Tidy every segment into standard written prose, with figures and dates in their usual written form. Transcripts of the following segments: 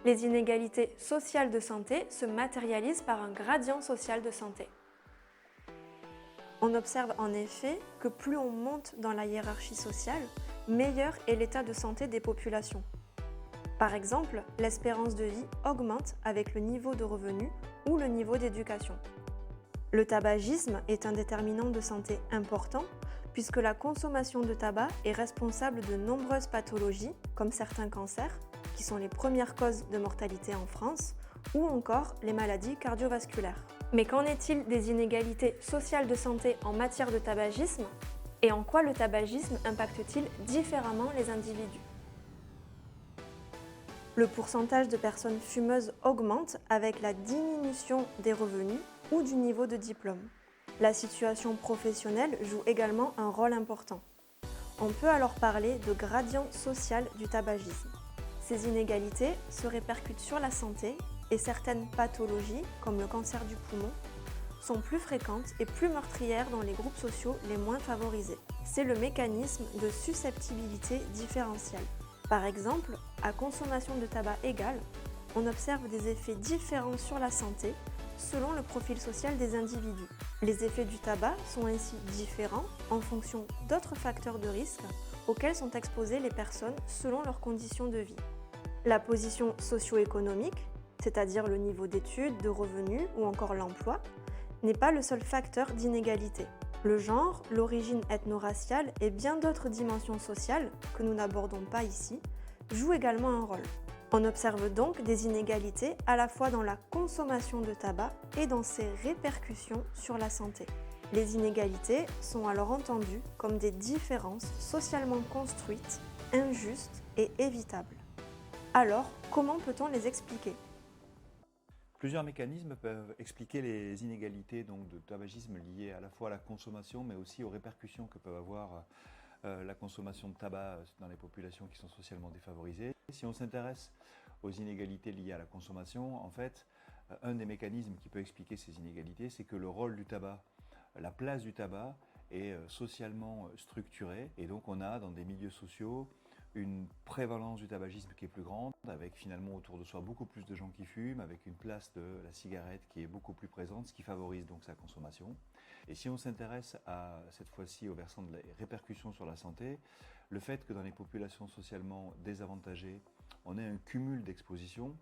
Les inégalités sociales de santé se matérialisent par un gradient social de santé. On observe en effet que plus on monte dans la hiérarchie sociale, meilleur est l'état de santé des populations. Par exemple, l'espérance de vie augmente avec le niveau de revenu ou le niveau d'éducation. Le tabagisme est un déterminant de santé important puisque la consommation de tabac est responsable de nombreuses pathologies comme certains cancers, qui sont les premières causes de mortalité en France, ou encore les maladies cardiovasculaires. Mais qu'en est-il des inégalités sociales de santé en matière de tabagisme? Et en quoi le tabagisme impacte-t-il différemment les individus? Le pourcentage de personnes fumeuses augmente avec la diminution des revenus ou du niveau de diplôme. La situation professionnelle joue également un rôle important. On peut alors parler de gradient social du tabagisme. Ces inégalités se répercutent sur la santé et certaines pathologies, comme le cancer du poumon, sont plus fréquentes et plus meurtrières dans les groupes sociaux les moins favorisés. C'est le mécanisme de susceptibilité différentielle. Par exemple, à consommation de tabac égale, on observe des effets différents sur la santé selon le profil social des individus. Les effets du tabac sont ainsi différents en fonction d'autres facteurs de risque auxquels sont exposées les personnes selon leurs conditions de vie. La position socio-économique, c'est-à-dire le niveau d'études, de revenus ou encore l'emploi, n'est pas le seul facteur d'inégalité. Le genre, l'origine ethno-raciale et bien d'autres dimensions sociales, que nous n'abordons pas ici, jouent également un rôle. On observe donc des inégalités à la fois dans la consommation de tabac et dans ses répercussions sur la santé. Les inégalités sont alors entendues comme des différences socialement construites, injustes et évitables. Alors, comment peut-on les expliquer ? Plusieurs mécanismes peuvent expliquer les inégalités de tabagisme liées à la fois à la consommation mais aussi aux répercussions que peuvent avoir la consommation de tabac dans les populations qui sont socialement défavorisées. Si on s'intéresse aux inégalités liées à la consommation, en fait, un des mécanismes qui peut expliquer ces inégalités, c'est que le rôle du tabac, la place du tabac est socialement structurée et donc on a dans des milieux sociaux une prévalence du tabagisme qui est plus grande, avec finalement autour de soi beaucoup plus de gens qui fument, avec une place de la cigarette qui est beaucoup plus présente, ce qui favorise donc sa consommation. Et si on s'intéresse à cette fois-ci au versant de la répercussion sur la santé, le fait que dans les populations socialement désavantagées, on ait un cumul d'expositions,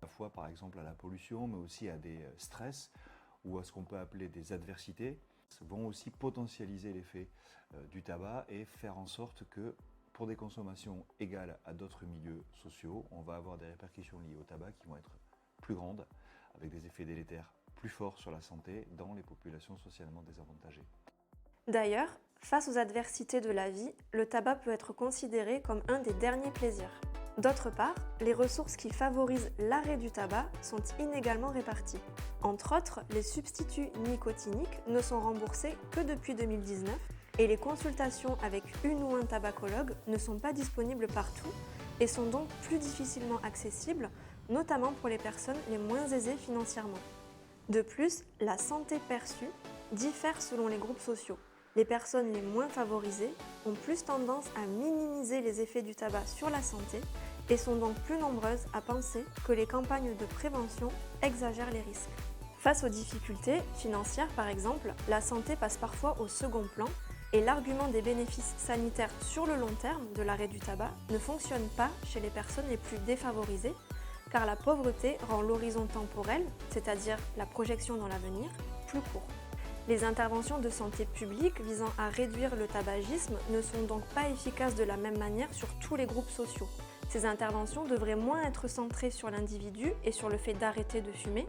à la fois par exemple à la pollution, mais aussi à des stress ou à ce qu'on peut appeler des adversités, vont aussi potentialiser l'effet du tabac et faire en sorte que pour des consommations égales à d'autres milieux sociaux, on va avoir des répercussions liées au tabac qui vont être plus grandes, avec des effets délétères plus forts sur la santé dans les populations socialement désavantagées. D'ailleurs, face aux adversités de la vie, le tabac peut être considéré comme un des derniers plaisirs. D'autre part, les ressources qui favorisent l'arrêt du tabac sont inégalement réparties. Entre autres, les substituts nicotiniques ne sont remboursés que depuis 2019 et les consultations avec une ou un tabacologue ne sont pas disponibles partout et sont donc plus difficilement accessibles, notamment pour les personnes les moins aisées financièrement. De plus, la santé perçue diffère selon les groupes sociaux. Les personnes les moins favorisées ont plus tendance à minimiser les effets du tabac sur la santé et sont donc plus nombreuses à penser que les campagnes de prévention exagèrent les risques. Face aux difficultés financières par exemple, la santé passe parfois au second plan et l'argument des bénéfices sanitaires sur le long terme de l'arrêt du tabac ne fonctionne pas chez les personnes les plus défavorisées car la pauvreté rend l'horizon temporel, c'est-à-dire la projection dans l'avenir, plus court. Les interventions de santé publique visant à réduire le tabagisme ne sont donc pas efficaces de la même manière sur tous les groupes sociaux. Ces interventions devraient moins être centrées sur l'individu et sur le fait d'arrêter de fumer,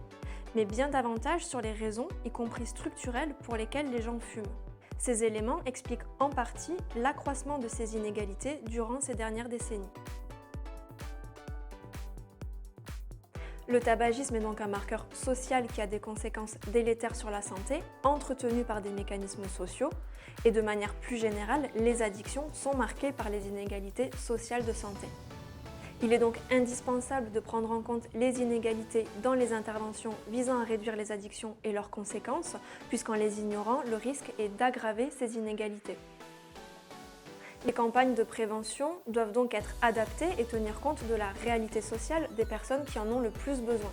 mais bien davantage sur les raisons, y compris structurelles, pour lesquelles les gens fument. Ces éléments expliquent en partie l'accroissement de ces inégalités durant ces dernières décennies. Le tabagisme est donc un marqueur social qui a des conséquences délétères sur la santé, entretenu par des mécanismes sociaux, et de manière plus générale, les addictions sont marquées par les inégalités sociales de santé. Il est donc indispensable de prendre en compte les inégalités dans les interventions visant à réduire les addictions et leurs conséquences, puisqu'en les ignorant, le risque est d'aggraver ces inégalités. Les campagnes de prévention doivent donc être adaptées et tenir compte de la réalité sociale des personnes qui en ont le plus besoin.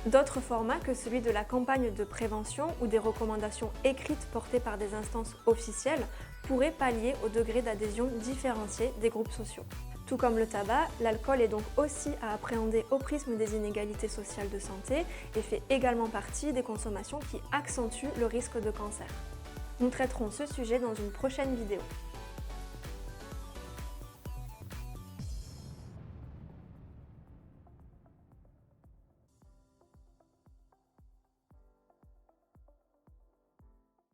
D'autres formats que celui de la campagne de prévention ou des recommandations écrites portées par des instances officielles pourraient pallier au degré d'adhésion différencié des groupes sociaux. Tout comme le tabac, l'alcool est donc aussi à appréhender au prisme des inégalités sociales de santé et fait également partie des consommations qui accentuent le risque de cancer. Nous traiterons ce sujet dans une prochaine vidéo.